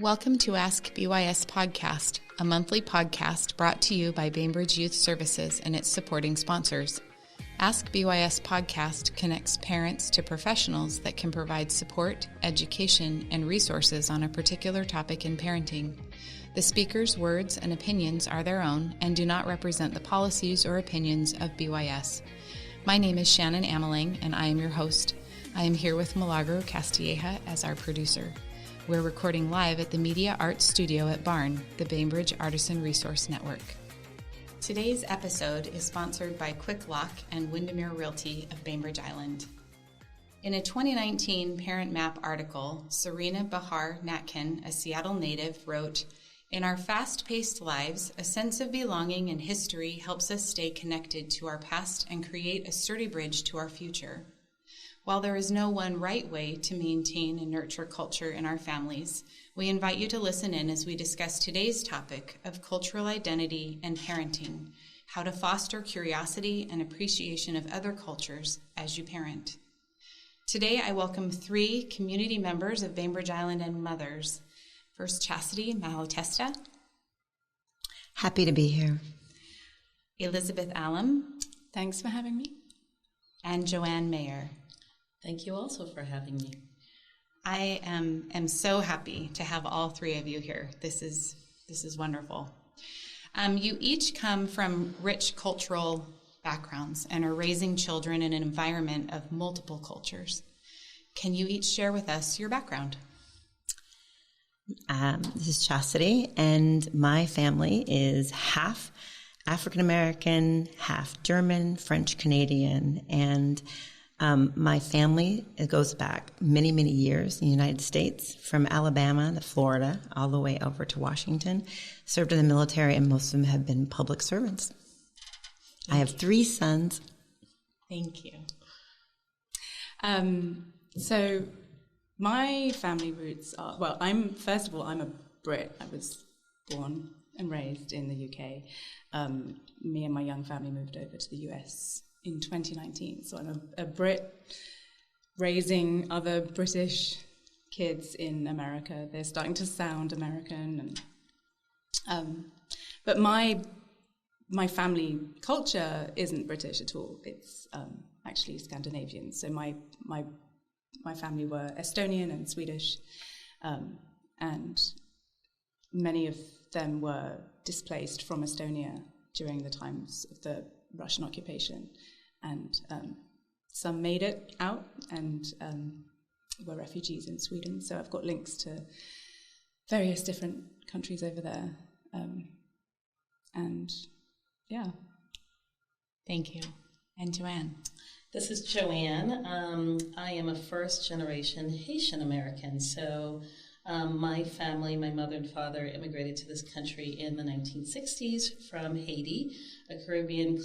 Welcome to AskBYS Podcast, a monthly podcast brought to you by Bainbridge Youth Services and its supporting sponsors. AskBYS Podcast connects parents to professionals that can provide support, education, and resources on a particular topic in parenting. The speaker's words and opinions are their own and do not represent the policies or opinions of BYS. My name is Shannon Ameling, and I am your host. I am here with Milagro Castilleja as our producer. We're recording live at the Media Arts Studio at BARN, the Bainbridge Artisan Resource Network. Today's episode is sponsored by Quick Lock and Windermere Realty of Bainbridge Island. In a 2019 Parent Map article, Serena Bahar Natkin, a Seattle native, wrote, "In our fast-paced lives, a sense of belonging and history helps us stay connected to our past and create a sturdy bridge to our future. While there is no one right way to maintain and nurture culture in our families, we invite you to listen in as we discuss today's topic of cultural identity and parenting, how to foster curiosity and appreciation of other cultures as you parent." Today, I welcome three community members of Bainbridge Island and mothers. First, Chastity Malatesta. Happy to be here. Elizabeth Allam. Thanks for having me. And Joanne Mayer. Thank you also for having me. I am so happy to have all three of you here. This is wonderful. You each come from rich cultural backgrounds and are raising children in an environment of multiple cultures. Can you each share with us your background? This is Chastity, and my family is half African-American, half German, French-Canadian, and my family, it goes back many, many years in the United States, from Alabama to Florida, all the way over to Washington, served in the military, and most of them have been public servants. I have three sons. Thank you. So my family roots are, well, I'm a Brit. I was born and raised in the UK. Me and my young family moved over to the US in 2019. So I'm a Brit raising other British kids in America. They're starting to sound American, but my family culture isn't British at all. It's actually Scandinavian. So my family were Estonian and Swedish, and many of them were displaced from Estonia during the times of the Russian occupation, and some made it out and were refugees in Sweden. So I've got links to various different countries over there, and yeah. Thank you. And Joanne? This is Joanne. I am a first-generation Haitian American. So my family, my mother and father, immigrated to this country in the 1960s from Haiti, a Caribbean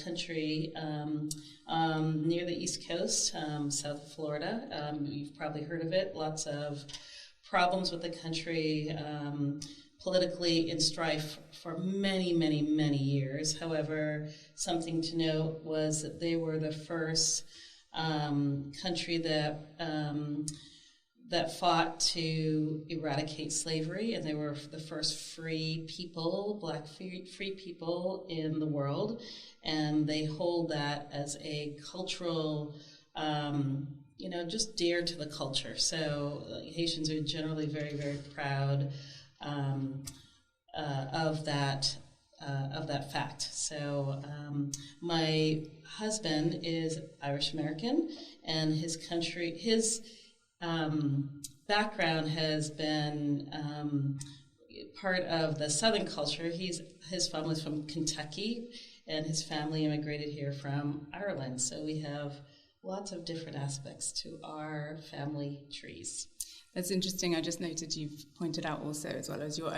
country near the East Coast, South Florida. You've probably heard of it. Lots of problems with the country, politically in strife for many, many, many years. However, something to note was that they were the first country that fought to eradicate slavery, and they were the first free people, black free people in the world, and they hold that as a cultural, just dear to the culture. So Haitians are generally very, very proud of that fact. So my husband is Irish American, and his background has been part of the Southern culture. His family's from Kentucky, and his family immigrated here from Ireland. So we have lots of different aspects to our family trees. That's interesting. I just noted you've pointed out also, as well as your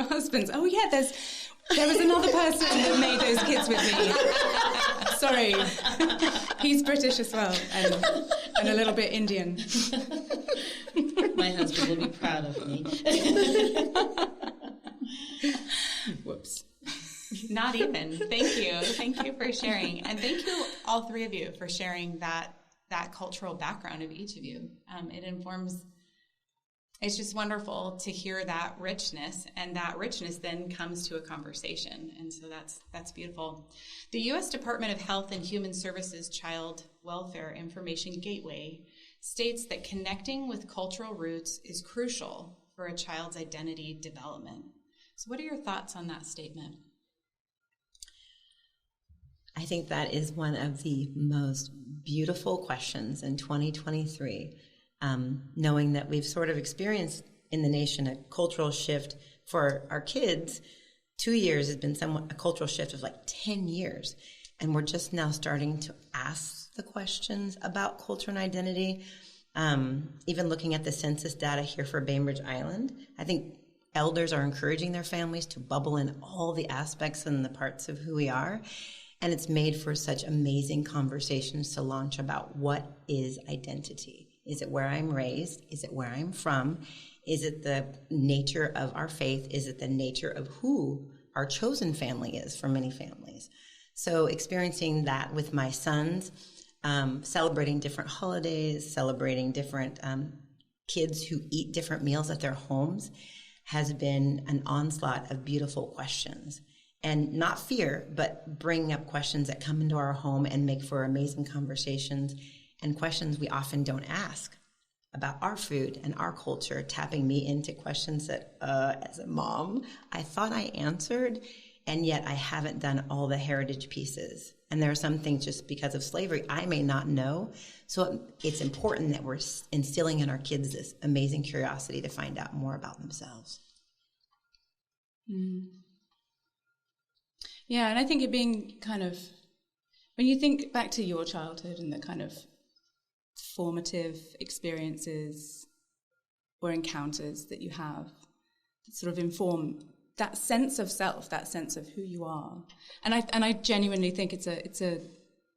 husband's. Oh yeah, there was another person that made those kids with me. Sorry, he's British as well, and a little bit Indian. My husband will be proud of me. Whoops. Not even. Thank you. Thank you for sharing, and thank you all three of you for sharing that cultural background of each of you. It informs It's just wonderful to hear that richness, and that richness then comes to a conversation, and so that's beautiful. The U.S. Department of Health and Human Services Child Welfare Information Gateway states that connecting with cultural roots is crucial for a child's identity development. So what are your thoughts on that statement? I think that is one of the most beautiful questions in 2023. Knowing that we've sort of experienced in the nation a cultural shift for our kids. 2 years has been somewhat a cultural shift of like 10 years. And we're just now starting to ask the questions about culture and identity. Even looking at the census data here for Bainbridge Island, I think elders are encouraging their families to bubble in all the aspects and the parts of who we are. And it's made for such amazing conversations to launch about what is identity. Is it where I'm raised? Is it where I'm from? Is it the nature of our faith? Is it the nature of who our chosen family is for many families? So experiencing that with my sons, celebrating different holidays, celebrating different kids who eat different meals at their homes has been an onslaught of beautiful questions. And not fear, but bringing up questions that come into our home and make for amazing conversations, and questions we often don't ask about our food and our culture, tapping me into questions that, as a mom, I thought I answered, and yet I haven't done all the heritage pieces. And there are some things just because of slavery I may not know. So it's important that we're instilling in our kids this amazing curiosity to find out more about themselves. Mm. Yeah, and I think it being kind of, when you think back to your childhood and the kind of formative experiences or encounters that you have that sort of inform that sense of self, that sense of who you are. And I genuinely think it's a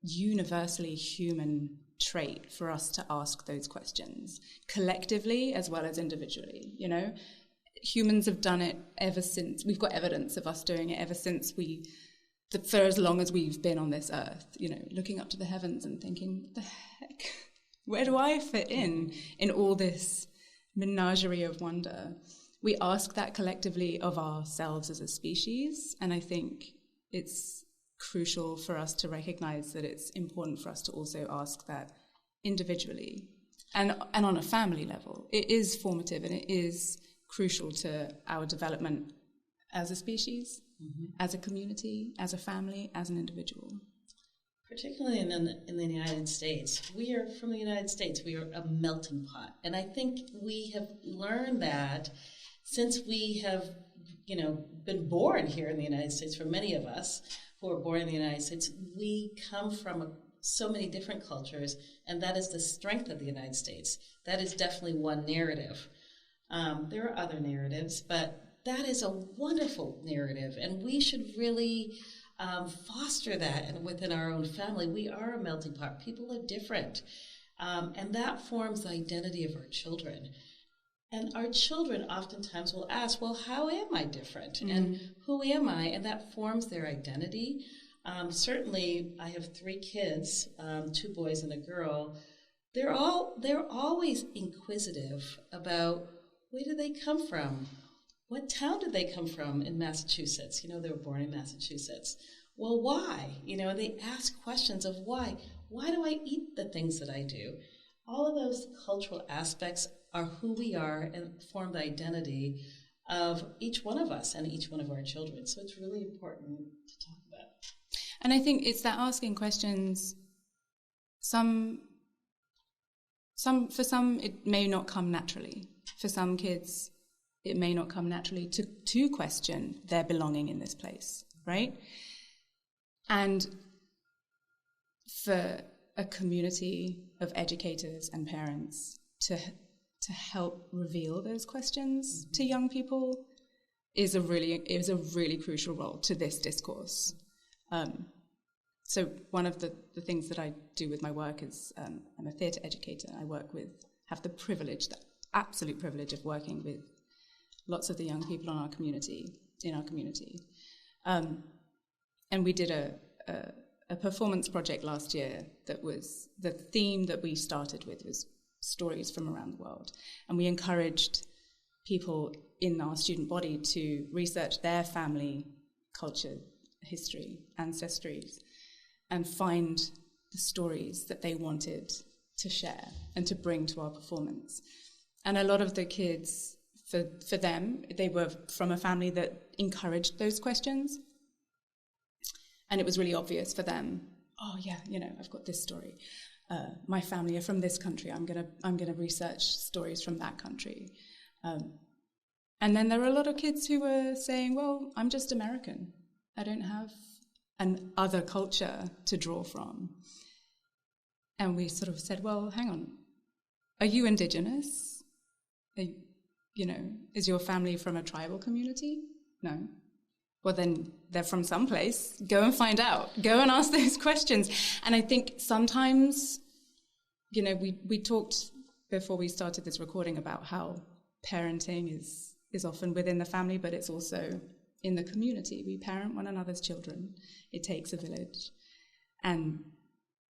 universally human trait for us to ask those questions collectively as well as individually. You know, humans have done it ever since. We've got evidence of us doing it ever since for as long as we've been on this earth. You know, looking up to the heavens and thinking, what the heck? Where do I fit in all this menagerie of wonder? We ask that collectively of ourselves as a species, and I think it's crucial for us to recognize that it's important for us to also ask that individually and on a family level. It is formative and it is crucial to our development as a species, as a community, as a family, as an individual. Particularly in the United States. We are from the United States. We are a melting pot. And I think we have learned that since we have, been born here in the United States. For many of us who are born in the United States, we come from so many different cultures, and that is the strength of the United States. That is definitely one narrative. There are other narratives, but that is a wonderful narrative, and we should really foster that. And within our own family, we are a melting pot. People are different, and that forms the identity of our children. And our children oftentimes will ask, well, how am I different? And who am I? And that forms their identity. Certainly, I have 3 kids, 2 boys and a girl. They're always inquisitive about, where do they come from? What town did they come from in Massachusetts? They were born in Massachusetts. Well, why? They ask questions of why. Why do I eat the things that I do? All of those cultural aspects are who we are and form the identity of each one of us and each one of our children. So it's really important to talk about. And I think it's that asking questions, for some it may not come naturally. For some kids, it may not come naturally to question their belonging in this place, right? And for a community of educators and parents to help reveal those questions to young people is a really crucial role to this discourse. So one of the things that I do with my work is I'm a theatre educator. I have the absolute privilege of working with lots of the young people in our community. And we did a performance project last year that was, the theme that we started with was stories from around the world. And we encouraged people in our student body to research their family culture, history, ancestries, and find the stories that they wanted to share and to bring to our performance. And a lot of the kids, for them, they were from a family that encouraged those questions. And it was really obvious for them, oh yeah, I've got this story. My family are from this country. I'm gonna research stories from that country. And then there were a lot of kids who were saying, well, I'm just American. I don't have an other culture to draw from. And we sort of said, well, hang on. Are you indigenous? Is your family from a tribal community? No. Well, then they're from someplace. Go and find out. Go and ask those questions. And I think sometimes, we talked before we started this recording about how parenting is often within the family, but it's also in the community. We parent one another's children. It takes a village. And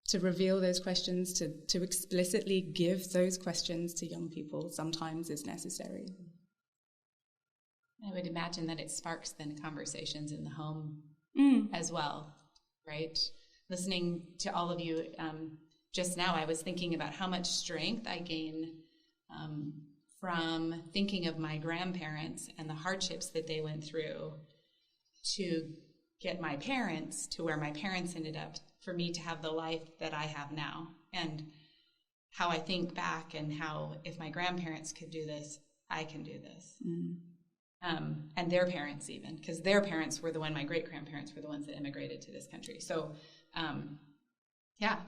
to reveal those questions, to explicitly give those questions to young people sometimes is necessary. I would imagine that it sparks then conversations in the home as well, right? Listening to all of you just now, I was thinking about how much strength I gain from thinking of my grandparents and the hardships that they went through to get my parents to where my parents ended up, for me to have the life that I have now. And how I think back and how if my grandparents could do this, I can do this. And their parents even, because their parents were my great-grandparents were the ones that immigrated to this country. So,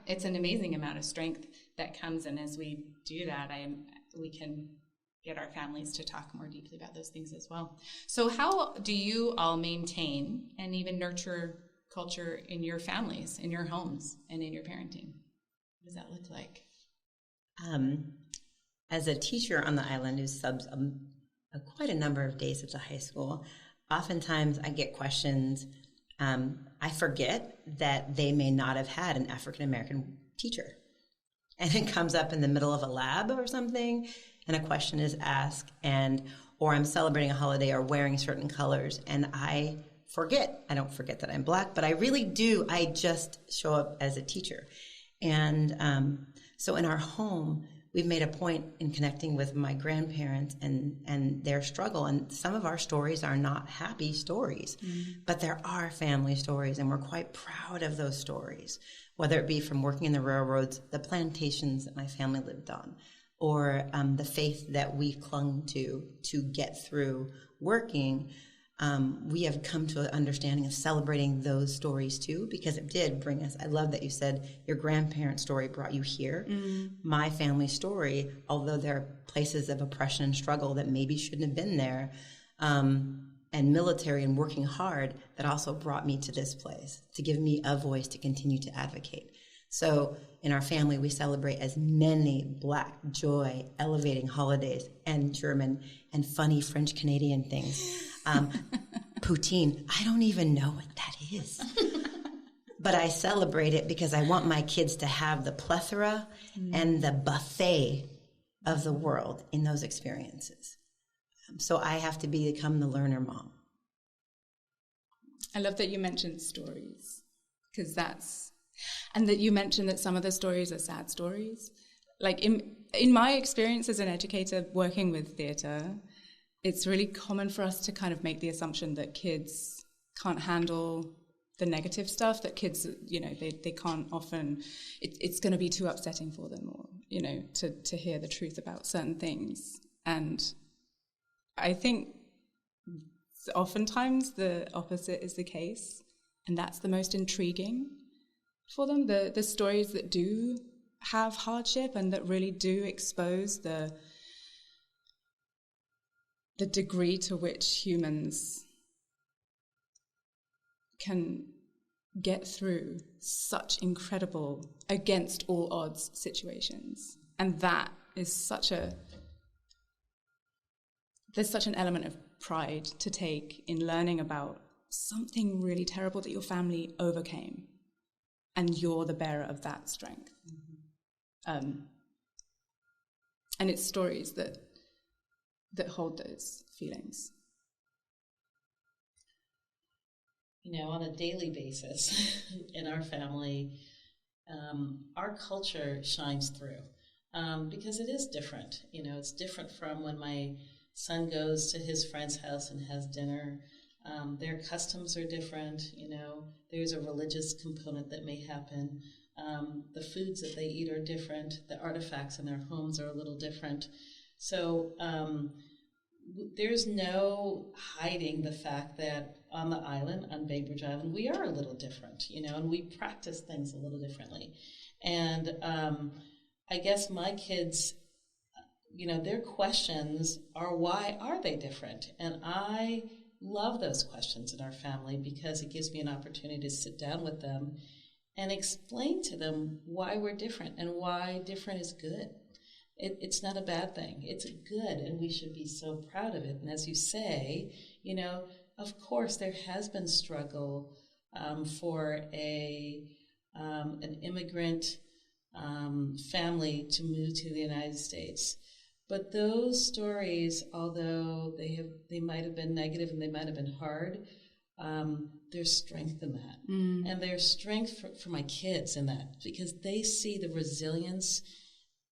it's an amazing amount of strength that comes, and as we do that, we can get our families to talk more deeply about those things as well. So how do you all maintain and even nurture culture in your families, in your homes, and in your parenting? What does that look like? As a teacher on the island who subs quite a number of days at the high school, oftentimes I get questions. I forget that they may not have had an African-American teacher. And it comes up in the middle of a lab or something, and a question is asked, or I'm celebrating a holiday or wearing certain colors, and I forget. I don't forget that I'm Black, but I really do. I just show up as a teacher. And so in our home, we've made a point in connecting with my grandparents and their struggle. And some of our stories are not happy stories, but there are family stories, and we're quite proud of those stories, whether it be from working in the railroads, the plantations that my family lived on, or the faith that we clung to get through working. We have come to an understanding of celebrating those stories too, because it did bring us. I love that you said your grandparents' story brought you here. My family story, although there are places of oppression and struggle that maybe shouldn't have been there, and military and working hard, that also brought me to this place to give me a voice to continue to advocate. So in our family, we celebrate as many Black joy, elevating holidays, and German and funny French Canadian things. Poutine, I don't even know what that is. But I celebrate it because I want my kids to have the plethora and the buffet of the world in those experiences. So I have to become the learner mom. I love that you mentioned stories, because and that you mentioned that some of the stories are sad stories. Like in my experience as an educator working with theatre, it's really common for us to kind of make the assumption that kids can't handle the negative stuff, that kids, they can't often, it's going to be too upsetting for them, or, to hear the truth about certain things. And I think oftentimes the opposite is the case, and that's the most intriguing for them, the stories that do have hardship and that really do expose the degree to which humans can get through such incredible, against all odds situations. And that is there's such an element of pride to take in learning about something really terrible that your family overcame, and you're the bearer of that strength. And it's stories that hold those feelings? On a daily basis in our family, our culture shines through because it is different. It's different from when my son goes to his friend's house and has dinner. Their customs are different. There's a religious component that may happen. The foods that they eat are different. The artifacts in their homes are a little different. So there's no hiding the fact that on the island, on Bainbridge Island, we are a little different, and we practice things a little differently. And I guess my kids, their questions are, why are they different? And I love those questions in our family because it gives me an opportunity to sit down with them and explain to them why we're different and why different is good. It's not a bad thing. It's good, and we should be so proud of it. And as you say, of course, there has been struggle for an immigrant family to move to the United States. But those stories, although they might have been negative and they might have been hard, there's strength in that. And there's strength for my kids in that because they see the resilience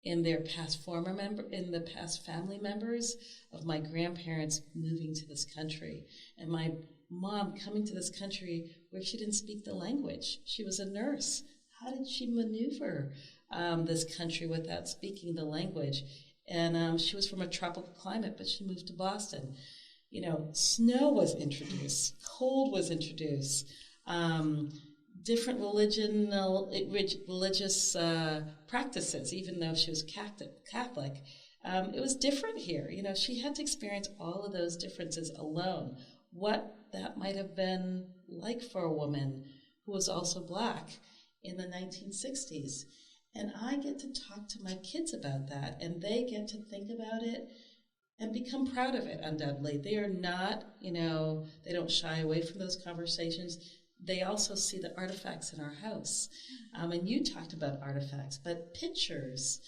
in their past past family members of my grandparents moving to this country and my mom coming to this country where she didn't speak the language. She was a nurse. How did she maneuver this country without speaking the language? And she was from a tropical climate, but she moved to Boston. Snow was introduced, cold was introduced, different religious practices, even though she was Catholic. It was different here. She had to experience all of those differences alone. What that might have been like for a woman who was also Black in the 1960s. And I get to talk to my kids about that, and they get to think about it and become proud of it, undoubtedly. They are not, they don't shy away from those conversations. They also see the artifacts in our house. And you talked about artifacts, but pictures,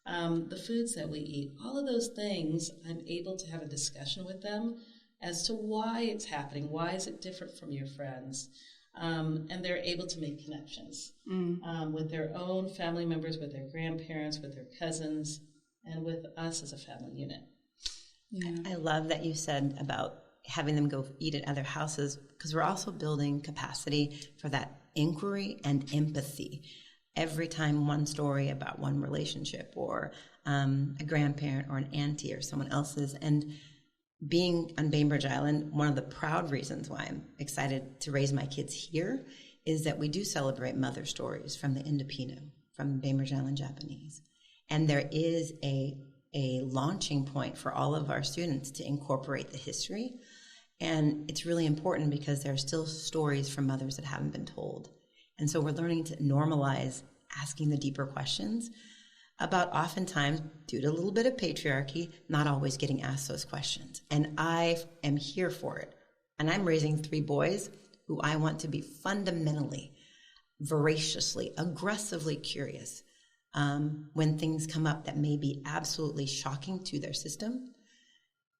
the foods that we eat, all of those things, I'm able to have a discussion with them as to why it's happening. Why is it different from your friends? And they're able to make connections with their own family members, with their grandparents, with their cousins, and with us as a family unit. Yeah. I love that you said about having them go eat at other houses, because we're also building capacity for that inquiry and empathy. Every time one story about one relationship or a grandparent or an auntie or someone else's, and being on Bainbridge Island, one of the proud reasons why I'm excited to raise my kids here is that we do celebrate mother stories from the Indopino, from Bainbridge Island Japanese. And there is a launching point for all of our students to incorporate the history. And it's really important because there are still stories from mothers that haven't been told. And so we're learning to normalize asking the deeper questions about, oftentimes, due to a little bit of patriarchy, not always getting asked those questions. And I am here for it. And I'm raising 3 boys who I want to be fundamentally, voraciously, aggressively curious when things come up that may be absolutely shocking to their system,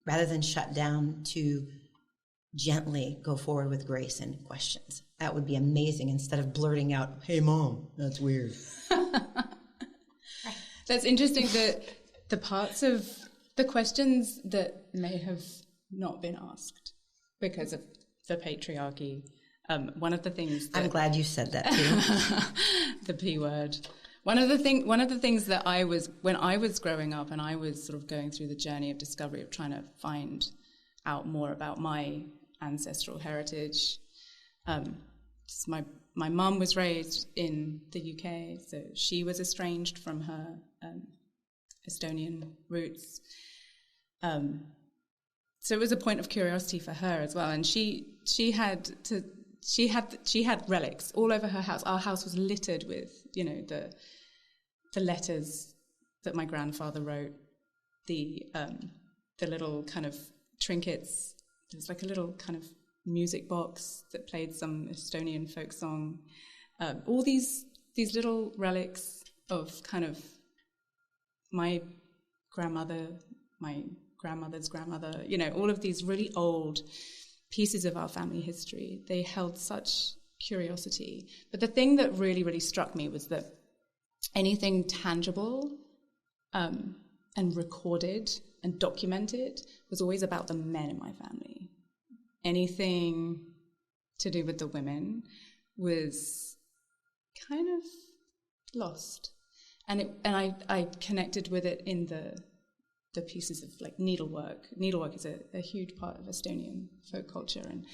rather than shut down, to gently go forward with grace and questions. That would be amazing, instead of blurting out, "Hey, Mom, that's weird." That's interesting, that the parts of the questions that may have not been asked because of the patriarchy. One of the things that, I'm glad you said that too. The P word. One of the things that when I was growing up and I was sort of going through the journey of discovery of trying to find out more about my ancestral heritage. My mum was raised in the UK, so she was estranged from her Estonian roots. So it was a point of curiosity for her as well, and she had relics all over her house. Our house was littered with, the letters that my grandfather wrote, the little kind of trinkets. There was like a little kind of music box that played some Estonian folk song. All these little relics of kind of my grandmother, my grandmother's grandmother, all of these really old pieces of our family history. They held such curiosity. But the thing that really, really struck me was that anything tangible and recorded and documented was always about the men in my family. Anything to do with the women was kind of lost. And I connected with it in the pieces of like needlework. Needlework is a huge part of Estonian folk culture, and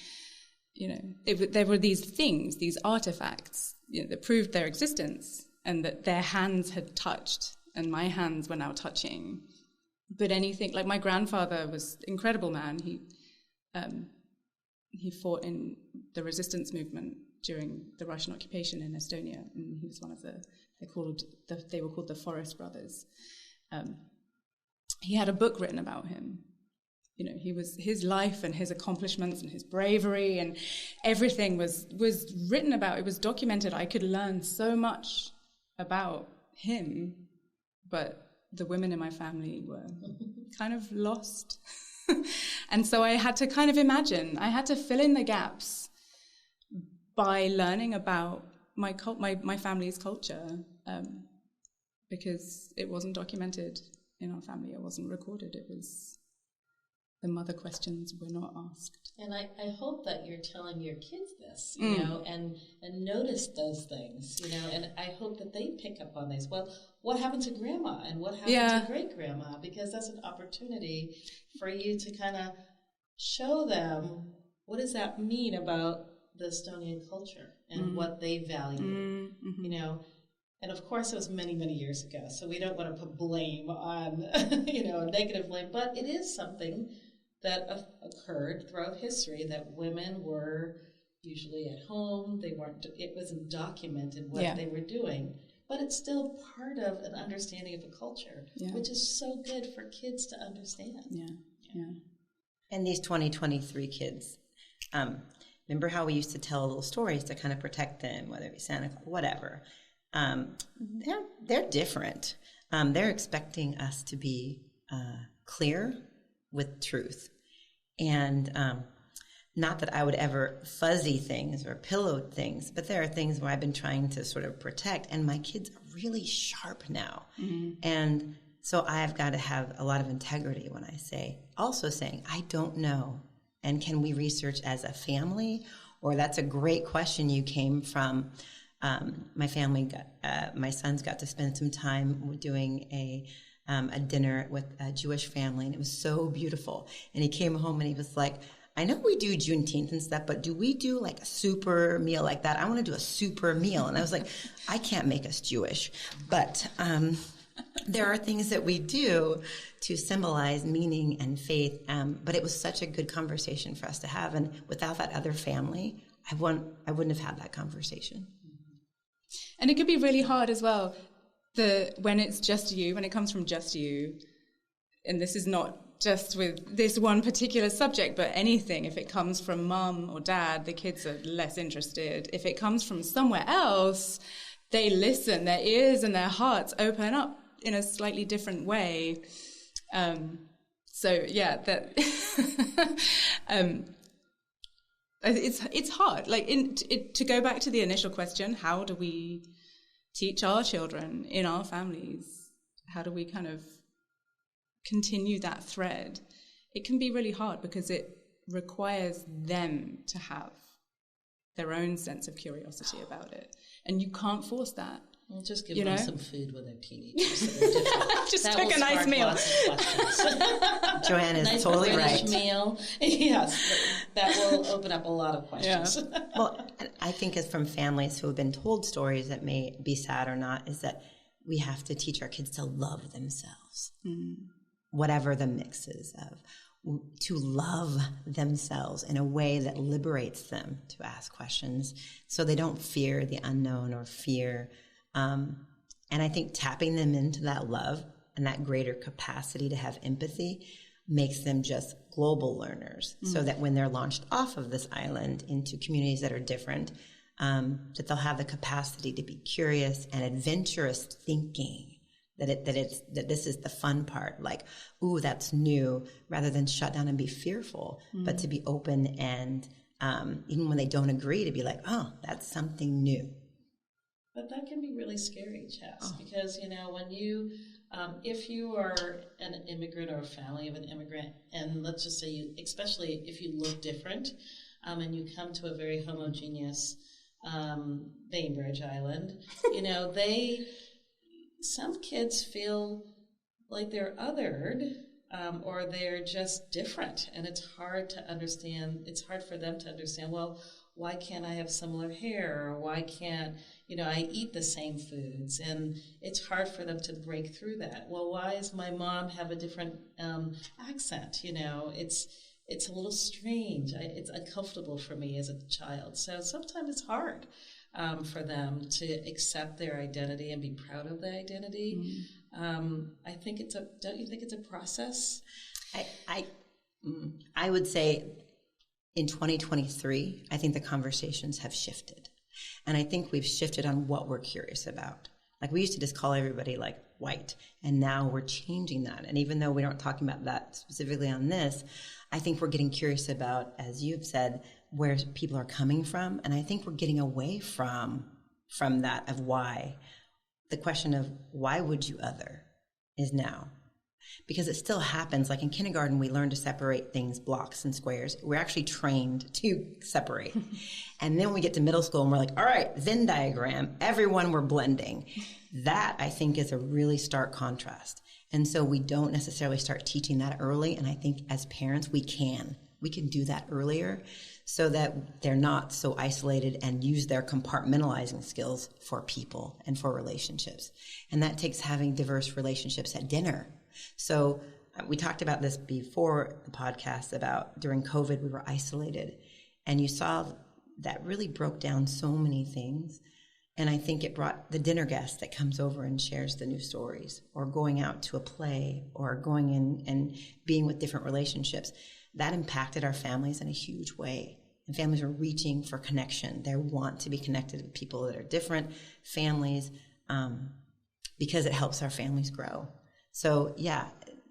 there were these things, these artifacts, that proved their existence and that their hands had touched, and my hands were now touching. But anything like my grandfather was an incredible man. He fought in the resistance movement during the Russian occupation in Estonia, and he was one of they were called the Forest Brothers. He had a book written about him. His life and his accomplishments and his bravery and everything was written about. It was documented. I could learn so much about him, but the women in my family were kind of lost. And so I had to kind of imagine. I had to fill in the gaps by learning about my family's culture, because it wasn't documented in our family. It wasn't recorded. It was the mother questions were not asked. And I hope that you're telling your kids this, and notice those things, and I hope that they pick up on these. Well, what happened to grandma and what happened to great-grandma? Because that's an opportunity for you to kind of show them what does that mean about the Estonian culture and what they value, And of course, it was many, many years ago, so we don't want to put blame on, negative blame, but it is something that occurred throughout history, that women were usually at home. It wasn't documented what they were doing, but it's still part of an understanding of a culture, which is so good for kids to understand. Yeah. And these 2023 kids, remember how we used to tell little stories to kind of protect them, whether it be Santa Claus, whatever. They're different. They're expecting us to be clear with truth. And not that I would ever fuzzy things or pillow things, but there are things where I've been trying to sort of protect, and my kids are really sharp now. Mm-hmm. And so I've got to have a lot of integrity when I say, also saying, I don't know. And can we research as a family? Or that's a great question. You came from, my family my sons got to spend some time doing a dinner with a Jewish family, and it was so beautiful. And he came home and he was like, I know we do Juneteenth and stuff, but do we do like a super meal like that? I want to do a super meal. And I was like, I can't make us Jewish, but there are things that we do to symbolize meaning and faith. But it was such a good conversation for us to have. And without that other family, I wouldn't have had that conversation. And it could be really hard as well, when it's just you, when it comes from just you, and this is not just with this one particular subject, but anything, if it comes from mom or dad, the kids are less interested. If it comes from somewhere else, they listen, their ears and their hearts open up in a slightly different way. It's hard. To go back to the initial question, how do we teach our children in our families? How do we kind of continue that thread? It can be really hard because it requires them to have their own sense of curiosity about it. And you can't force that. Well, just give them some food when they're teenagers. Just cook a nice meal. Joanne is nice totally British right. Meal. Yes, that will open up a lot of questions. Yeah. Well, I think as from families who have been told stories that may be sad or not, is that we have to teach our kids to love themselves, whatever the mix is of, to love themselves in a way that liberates them to ask questions so they don't fear the unknown or fear. And I think tapping them into that love and that greater capacity to have empathy makes them just global learners, so that when they're launched off of this island into communities that are different, that they'll have the capacity to be curious and adventurous thinking, that this is the fun part, like, ooh, that's new, rather than shut down and be fearful, but to be open and even when they don't agree, to be like, oh, that's something new. But that can be really scary, Chess, because, when you, if you are an immigrant or a family of an immigrant, and let's just say especially if you look different, and you come to a very homogeneous Bainbridge Island, some kids feel like they're othered, or they're just different, and it's hard to understand. It's hard for them to understand, well, why can't I have similar hair? Or why can't, I eat the same foods? And it's hard for them to break through that. Well, why does my mom have a different accent? It's a little strange. It's uncomfortable for me as a child. So sometimes it's hard for them to accept their identity and be proud of their identity. I think don't you think it's a process? I would say in 2023, I think the conversations have shifted. And I think we've shifted on what we're curious about. Like, we used to just call everybody like white, and now we're changing that. And even though we aren't talking about that specifically on this, I think we're getting curious about, as you've said, where people are coming from. And I think we're getting away from that of why. The question of why would you other is now. Because it still happens. Like in kindergarten, we learn to separate things, blocks and squares. We're actually trained to separate. And then we get to middle school and we're like, all right, Venn diagram, everyone we're blending. That, I think, is a really stark contrast. And so we don't necessarily start teaching that early. And I think as parents, we can do that earlier so that they're not so isolated and use their compartmentalizing skills for people and for relationships. And that takes having diverse relationships at dinner. So we talked about this before the podcast about during COVID, we were isolated, and you saw that really broke down so many things. And I think it brought the dinner guest that comes over and shares the new stories, or going out to a play, or going in and being with different relationships. That impacted our families in a huge way. And families are reaching for connection. They want to be connected with people that are different families, because it helps our families grow. So, yeah,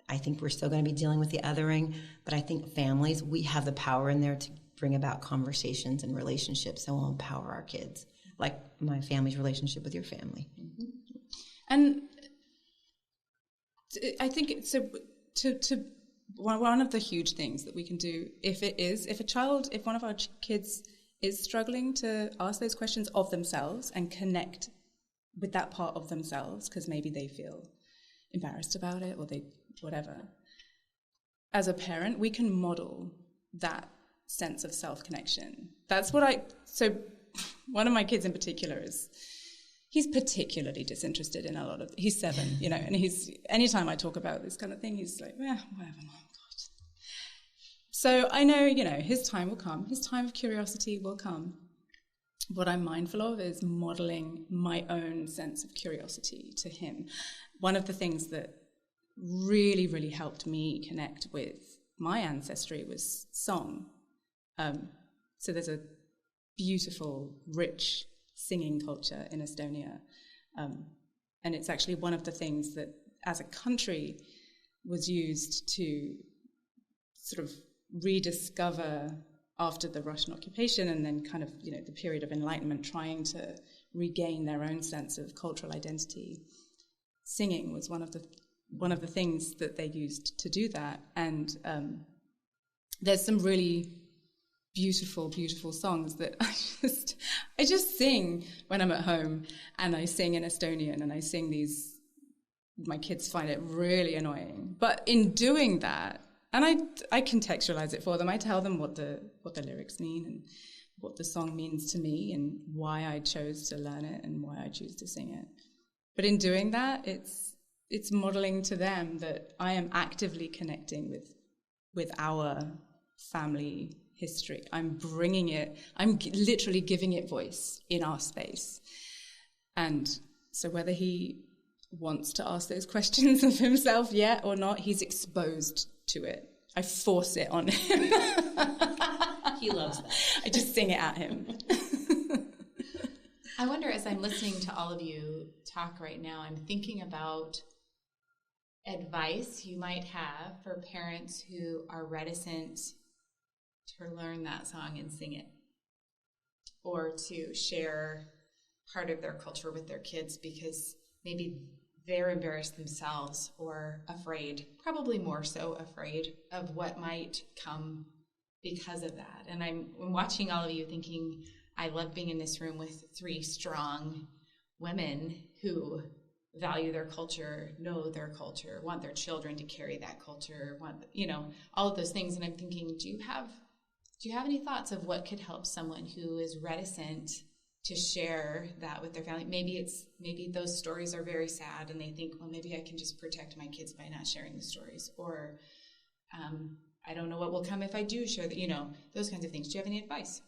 I think we're still going to be dealing with the othering, but I think families, we have the power in there to bring about conversations and relationships that will empower our kids, like my family's relationship with your family. Mm-hmm. And I think it's one of the huge things that we can do if one of our kids is struggling to ask those questions of themselves and connect with that part of themselves, because maybe they feel embarrassed about it or whatever. As a parent, we can model that sense of self-connection. So one of my kids in particular he's particularly disinterested in he's 7, and anytime I talk about this kind of thing, he's like, whatever, Mom, God. So I know, his time will come. His time of curiosity will come. What I'm mindful of is modeling my own sense of curiosity to him. One of the things that really, really helped me connect with my ancestry was song. So there's a beautiful, rich singing culture in Estonia. And it's actually one of the things that, as a country, was used to sort of rediscover after the Russian occupation, and then kind of, the period of enlightenment, trying to regain their own sense of cultural identity. Singing was one of the things that they used to do that. And there's some really beautiful, beautiful songs that I just sing when I'm at home, and I sing in Estonian, and I sing these. My kids find it really annoying, but in doing that, and I contextualize it for them. I tell them what the lyrics mean and what the song means to me, and why I chose to learn it and why I choose to sing it. But in doing that, it's modeling to them that I am actively connecting with our family history. I'm literally giving it voice in our space. And so whether he wants to ask those questions of himself yet or not, he's exposed to it. I force it on him. He loves that. I just sing it at him. I wonder, as I'm listening to all of you talk right now, I'm thinking about advice you might have for parents who are reticent to learn that song and sing it, or to share part of their culture with their kids because maybe they're embarrassed themselves or afraid, probably more so afraid of what might come because of that. And I'm watching all of you thinking, I love being in this room with three strong women who value their culture, know their culture, want their children to carry that culture, want, all of those things. And I'm thinking, do you have any thoughts of what could help someone who is reticent to share that with their family? Maybe those stories are very sad and they think, well, maybe I can just protect my kids by not sharing the stories, or I don't know what will come if I do share that, those kinds of things. Do you have any advice?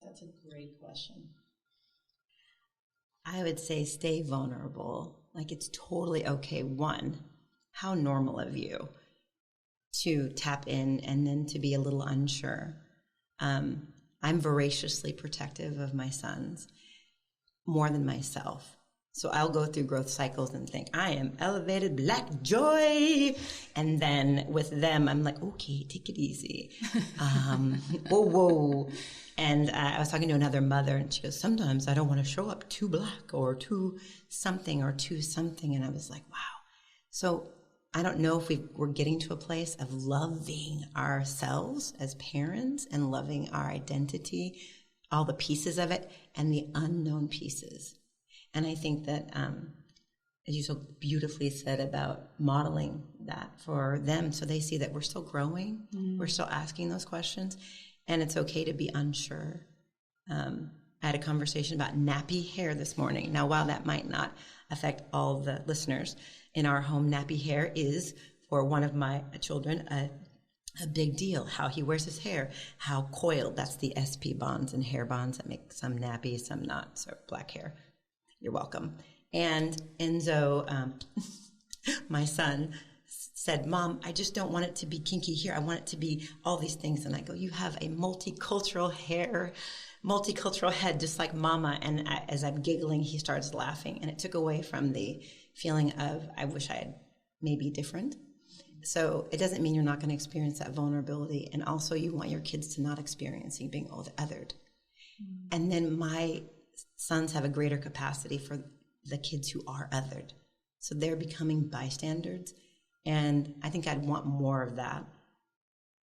That's a great question. I would say stay vulnerable. Like, it's totally okay. One, how normal of you to tap in and then to be a little unsure. I'm voraciously protective of my sons more than myself. So I'll go through growth cycles and think, I am elevated black joy. And then with them, I'm like, okay, take it easy. Whoa. And I was talking to another mother, and she goes, sometimes I don't want to show up too black or too something. And I was like, wow. So I don't know if we're getting to a place of loving ourselves as parents and loving our identity, all the pieces of it, and the unknown pieces. And I think that, as you so beautifully said, about modeling that for them so they see that we're still growing, we're still asking those questions, and it's okay to be unsure. I had a conversation about nappy hair this morning. Now, while that might not affect all the listeners, in our home, nappy hair is, for one of my children, a big deal. How he wears his hair, how coiled, that's the SP bonds and hair bonds that make some nappy, some not, so black hair. You're welcome. And Enzo, my son, said, Mom, I just don't want it to be kinky here. I want it to be all these things. And I go, you have a multicultural head, just like Mama. And as I'm giggling, he starts laughing. And it took away from the feeling of, I wish I had maybe different. So it doesn't mean you're not going to experience that vulnerability. And also you want your kids to not experiencing being othered. And then my sons have a greater capacity for the kids who are othered. So they're becoming bystanders. And I think I'd want more of that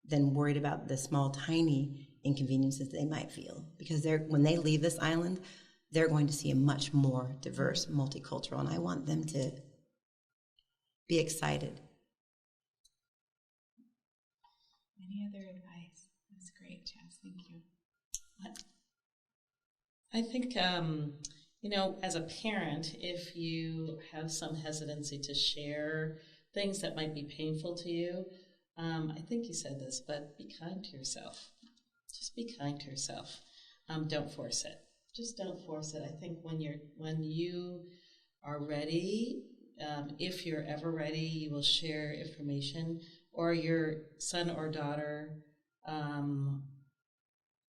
than worried about the small, tiny inconveniences they might feel. Because when they leave this island, they're going to see a much more diverse, multicultural, and I want them to be excited. Any other advice? That's great, Jess. Thank you. I think, as a parent, if you have some hesitancy to share things that might be painful to you, I think you said this, but be kind to yourself. Just be kind to yourself. Don't force it. Just don't force it. I think when you are ready, if you're ever ready, you will share information, or your son or daughter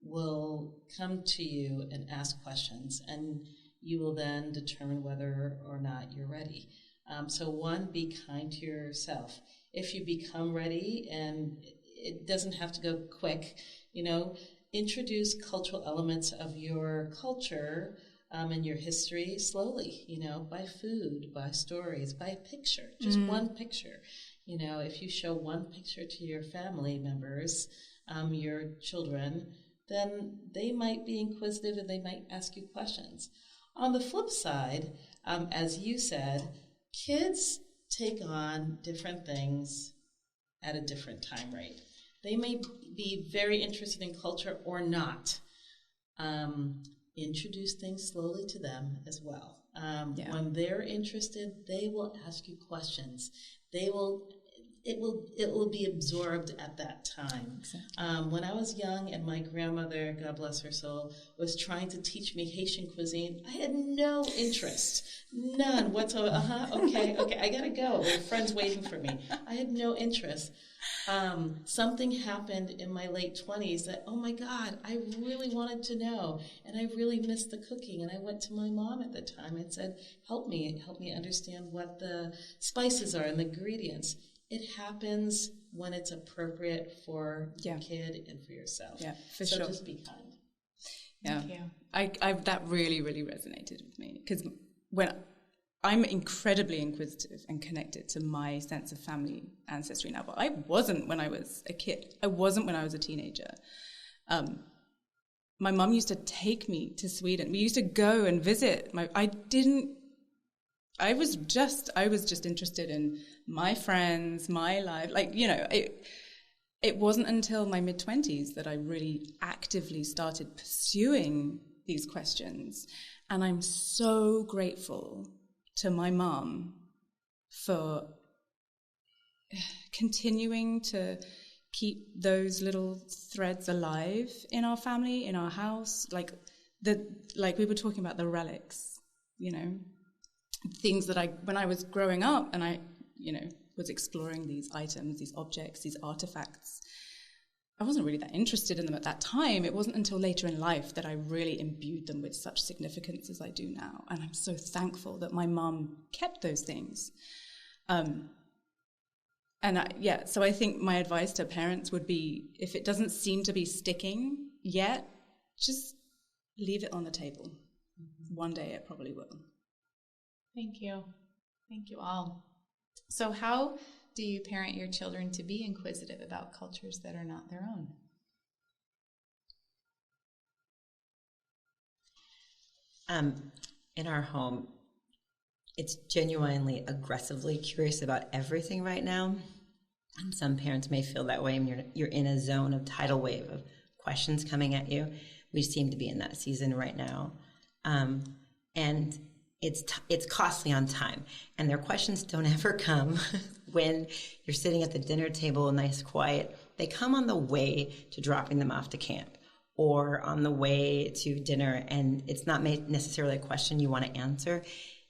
will come to you and ask questions, and you will then determine whether or not you're ready. So one, be kind to yourself. If you become ready, and it doesn't have to go quick, introduce cultural elements of your culture and your history slowly, by food, by stories, by a picture, just one picture. If you show one picture to your family members, your children, then they might be inquisitive and they might ask you questions. On the flip side, as you said, kids take on different things at a different time rate. They may be very interested in culture or not. Introduce things slowly to them as well. When they're interested, they will ask you questions. They will it will be absorbed at that time. Exactly. When I was young and my grandmother, God bless her soul, was trying to teach me Haitian cuisine, I had no interest, none whatsoever. Okay, I gotta go. There are friends waiting for me. I had no interest. Something happened in my late 20s that, oh my God, I really wanted to know, and I really missed the cooking. And I went to my mom at the time and said, help me understand what the spices are and the ingredients. It happens when it's appropriate for your kid and for yourself. Yeah, for sure. So just be kind. Yeah. Thank you. That really, really resonated with me, because when I'm incredibly inquisitive and connected to my sense of family ancestry now, but I wasn't when I was a kid. I wasn't when I was a teenager. My mum used to take me to Sweden. We used to go and visit. I was just interested in my friends, my life. Like, you know, it wasn't until my mid-20s that I really actively started pursuing these questions. And I'm so grateful to my mom for continuing to keep those little threads alive in our family, in our house. Like we were talking about the relics, you know, things that when I was growing up and I, you know, was exploring these items, these objects, these artifacts, I wasn't really that interested in them at that time. It wasn't until later in life that I really imbued them with such significance as I do now. And I'm so thankful that my mum kept those things. So I think my advice to parents would be, if it doesn't seem to be sticking yet, just leave it on the table. Mm-hmm. One day it probably will. Thank you. Thank you all. So how do you parent your children to be inquisitive about cultures that are not their own? In our home, it's genuinely aggressively curious about everything right now. And some parents may feel that way, and you're in a zone of tidal wave of questions coming at you. We seem to be in that season right now. And it's costly on time, and their questions don't ever come when you're sitting at the dinner table, nice, quiet. They come on the way to dropping them off to camp or on the way to dinner, and it's not necessarily a question you want to answer.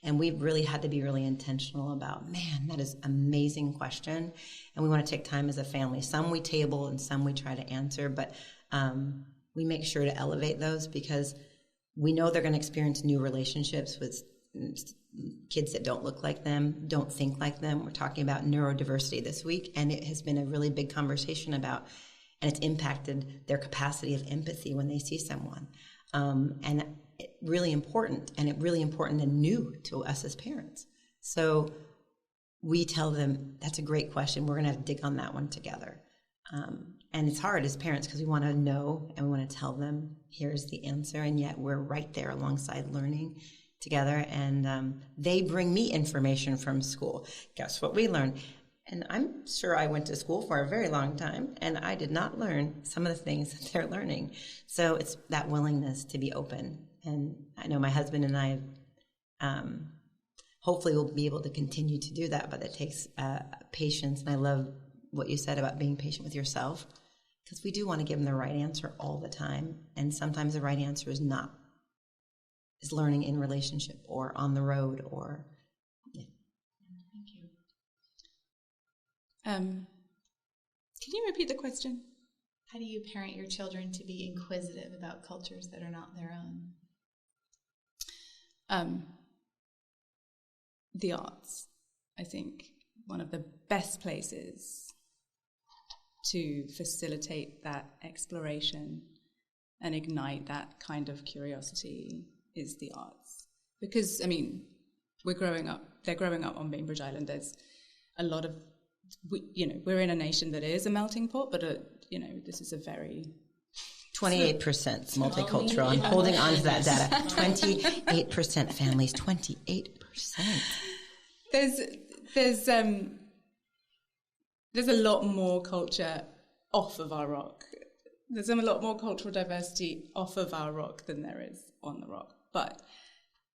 And we've really had to be really intentional about, man, that is an amazing question, and we want to take time as a family. Some we table and some we try to answer, but we make sure to elevate those because we know they're going to experience new relationships with kids that don't look like them, don't think like them. We're talking about neurodiversity this week, and it has been a really big conversation about, and it's impacted their capacity of empathy when they see someone. And really important and new to us as parents. So we tell them, that's a great question. We're going to have to dig on that one together. And it's hard as parents because we want to know and we want to tell them, here's the answer. And yet we're right there alongside learning together, and they bring me information from school. Guess what we learned? And I'm sure I went to school for a very long time, and I did not learn some of the things that they're learning. So it's that willingness to be open. And I know my husband and I hopefully will be able to continue to do that, but it takes patience. And I love what you said about being patient with yourself, because we do want to give them the right answer all the time. And sometimes the right answer is learning in relationship or on the road or, yeah. Thank you. Can you repeat the question? How do you parent your children to be inquisitive about cultures that are not their own? The arts, I think, one of the best places to facilitate that exploration and ignite that kind of curiosity is the arts. Because, I mean, they're growing up on Bainbridge Island. There's a lot of, we're in a nation that is a melting pot, but, this is a very... 28% multicultural. I'm holding on to that data. 28% families, 28%. There's a lot more culture off of our rock. There's a lot more cultural diversity off of our rock than there is on the rock. But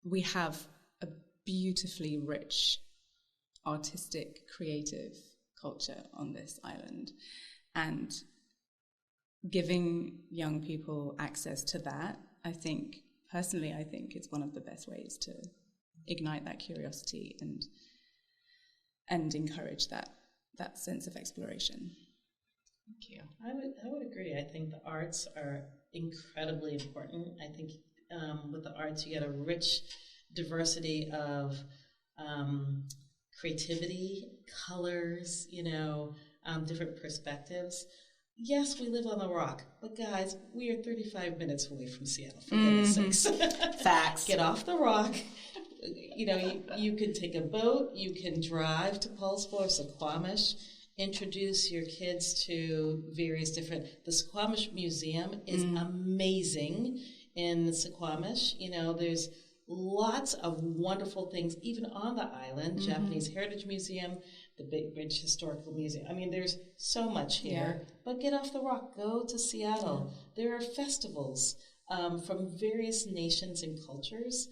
we have a beautifully rich, artistic, creative culture on this island. And giving young people access to that, I think it's one of the best ways to ignite that curiosity and encourage that sense of exploration. Thank you. I would agree. I think the arts are incredibly important. I think with the arts you get a rich diversity of creativity, colors, different perspectives. Yes, we live on the rock, but guys, we are 35 minutes away from Seattle, for goodness sakes. Facts. Get off the rock. You can take a boat, you can drive to Pulseful or Suquamish, introduce your kids to various the Suquamish Museum is amazing in Suquamish. There's lots of wonderful things, even on the island, Japanese Heritage Museum, the Bainbridge Historical Museum. I mean, there's so much here, but get off the rock, go to Seattle. There are festivals from various nations and cultures.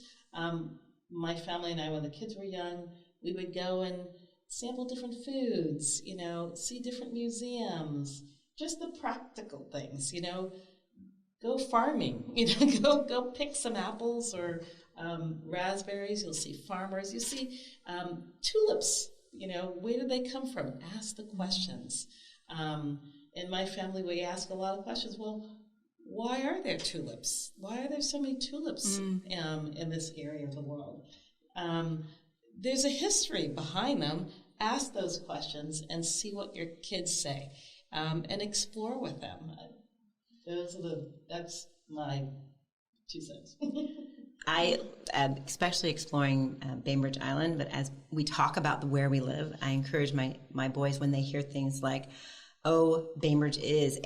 My family and I, when the kids were young, we would go and sample different foods, see different museums, just the practical things, go farming, go pick some apples or raspberries. You'll see farmers, you see tulips, where did they come from? Ask the questions. In my family, we ask a lot of questions. Well, why are there tulips? Why are there so many tulips in this area of the world? There's a history behind them. Ask those questions and see what your kids say, and explore with them. That's my 2 cents. I especially exploring Bainbridge Island, but as we talk about where we live, I encourage my boys when they hear things like, oh, Bainbridge is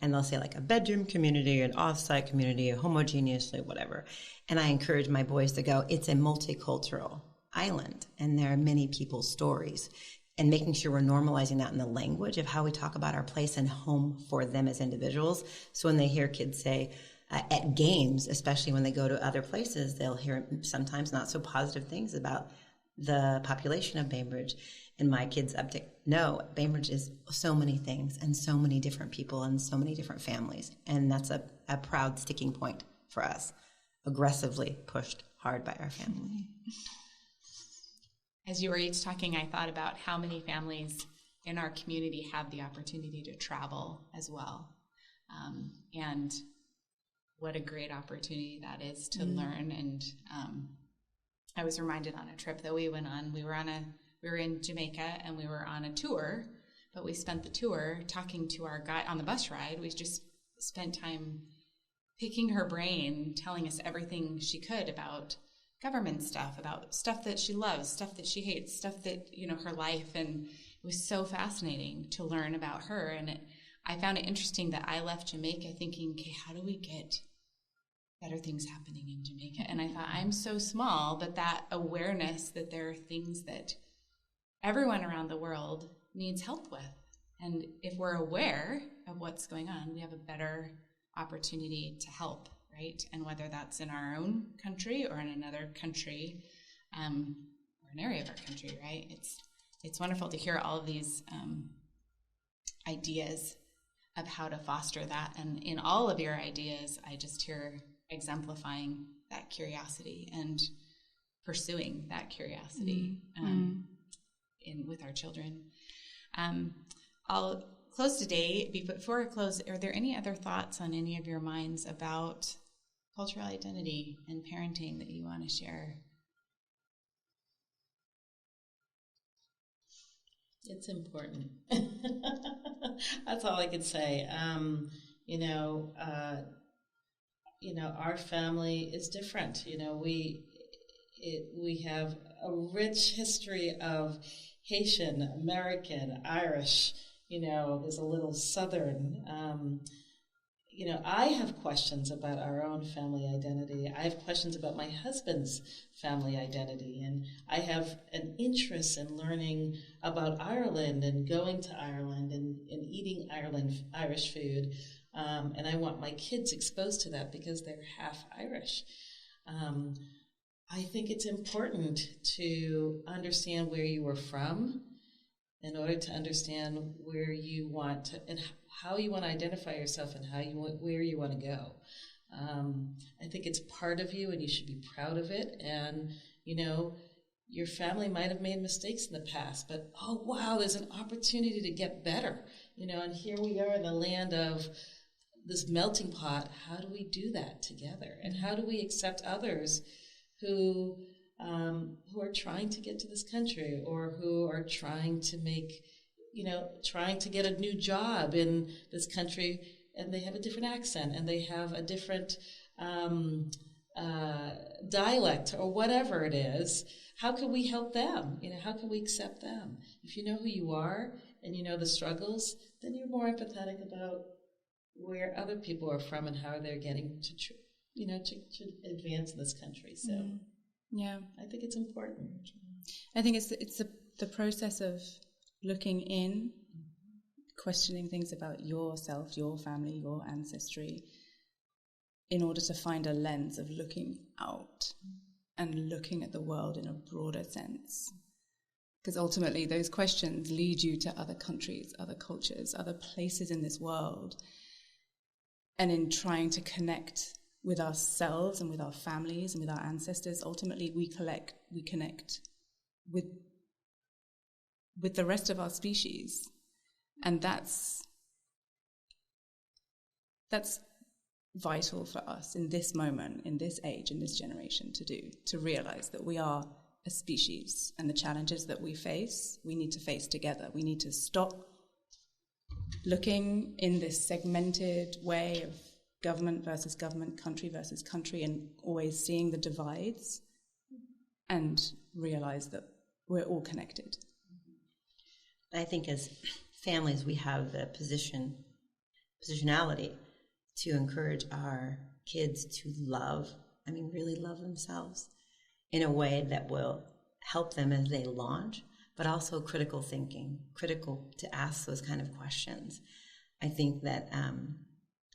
and they'll say like a bedroom community, an off-site community, a homogeneously, whatever. And I encourage my boys to go, it's a multicultural island, and there are many people's stories, and making sure we're normalizing that in the language of how we talk about our place and home for them as individuals. So when they hear kids say, at games, especially when they go to other places, they'll hear sometimes not so positive things about the population of Bainbridge. And my kids uptick, no, Bainbridge is so many things and so many different people and so many different families. And that's a proud sticking point for us, aggressively pushed hard by our family. As you were each talking, I thought about how many families in our community have the opportunity to travel as well. And what a great opportunity that is to learn. And I was reminded on a trip that we went on, we were in Jamaica and we were on a tour, but we spent the tour talking to our guide on the bus ride. We just spent time picking her brain, telling us everything she could about government stuff, about stuff that she loves, stuff that she hates, stuff that, her life. And it was so fascinating to learn about her. And I found it interesting that I left Jamaica thinking, okay, how do we get better things happening in Jamaica? And I thought, I'm so small, but that awareness that there are things that everyone around the world needs help with. And if we're aware of what's going on, we have a better opportunity to help, right? And whether that's in our own country or in another country, or an area of our country, right? It's wonderful to hear all of these ideas of how to foster that. And in all of your ideas, I just hear exemplifying that curiosity and pursuing that curiosity with our children. I'll close today. Before I close, are there any other thoughts on any of your minds about cultural identity and parenting that you want to share? It's important. That's all I could say. Our family is different. We have a rich history of Haitian, American, Irish. There's a little Southern. I have questions about our own family identity. I have questions about my husband's family identity, and I have an interest in learning about Ireland and going to Ireland and eating Irish food, and I want my kids exposed to that because they're half Irish. I think it's important to understand where you were from, in order to understand where you want to, and how you want to identify yourself and where you want to go. I think it's part of you and you should be proud of it. And, your family might have made mistakes in the past, but, oh, wow, there's an opportunity to get better. And here we are in the land of this melting pot. How do we do that together? And how do we accept others who are trying to get to this country, or who are trying to trying to get a new job in this country, and they have a different accent, and they have a different dialect, or whatever it is. How can we help them? How can we accept them? If you know who you are and you know the struggles, then you're more empathetic about where other people are from and how they're getting to advance in this country. So, yeah, I think it's important. I think it's the process of looking in, questioning things about yourself, your family, your ancestry, in order to find a lens of looking out and looking at the world in a broader sense. Because ultimately those questions lead you to other countries, other cultures, other places in this world. And in trying to connect with ourselves and with our families and with our ancestors, ultimately we connect with the rest of our species. And that's vital for us in this moment, in this age, in this generation to realize that we are a species, and the challenges that we face, we need to face together. We need to stop looking in this segmented way of government versus government, country versus country, and always seeing the divides, and realize that we're all connected. I think as families, we have the positionality to encourage our kids to really love themselves in a way that will help them as they launch, but also critical thinking, critical to ask those kind of questions. I think that,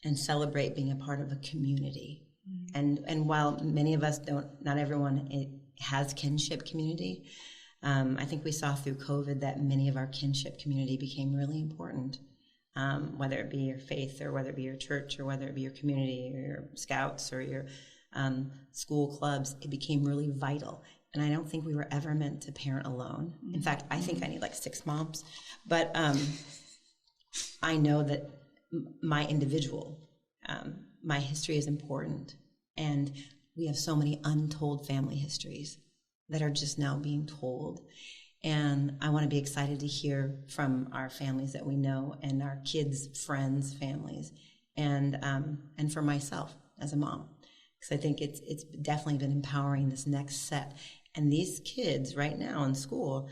and celebrate being a part of a community. And while many of us not everyone has kinship community, I think we saw through COVID that many of our kinship community became really important. Whether it be your faith, or whether it be your church, or whether it be your community, or your scouts, or your school clubs, it became really vital. And I don't think we were ever meant to parent alone. In fact, I think I need like 6 moms. But I know that my individual, my history is important. And we have so many untold family histories that are just now being told. And I want to be excited to hear from our families that we know, and our kids' friends' families, and for myself as a mom, because I think it's definitely been empowering this next set. And these kids right now in school,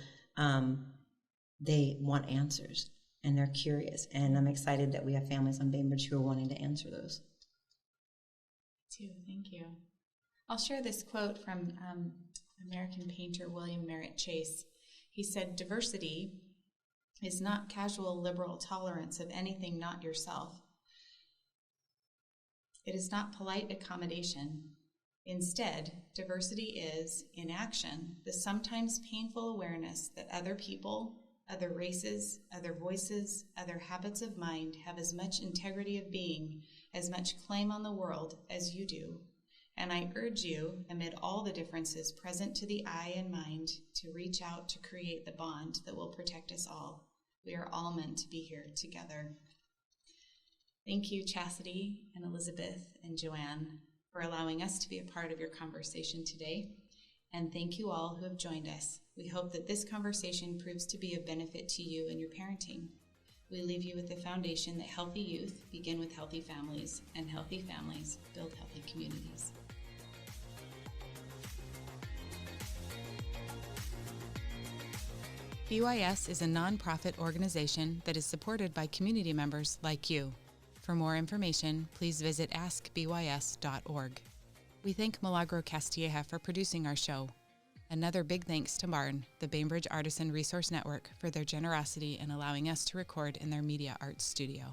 they want answers, and they're curious. And I'm excited that we have families on Bainbridge who are wanting to answer those. Too, thank you. I'll share this quote from American painter William Merritt Chase. He said, "Diversity is not casual liberal tolerance of anything not yourself. It is not polite accommodation. Instead, diversity is, in action, the sometimes painful awareness that other people, other races, other voices, other habits of mind have as much integrity of being, as much claim on the world as you do. And I urge you, amid all the differences present to the eye and mind, to reach out to create the bond that will protect us all. We are all meant to be here together." Thank you, Chastity and Elizabeth and Joanne, for allowing us to be a part of your conversation today. And thank you all who have joined us. We hope that this conversation proves to be of benefit to you and your parenting. We leave you with the foundation that healthy youth begin with healthy families, and healthy families build healthy communities. BYS is a nonprofit organization that is supported by community members like you. For more information, please visit AskBYS.org. We thank Milagro Castilleja for producing our show. Another big thanks to Martin, the Bainbridge Artisan Resource Network, for their generosity in allowing us to record in their media arts studio.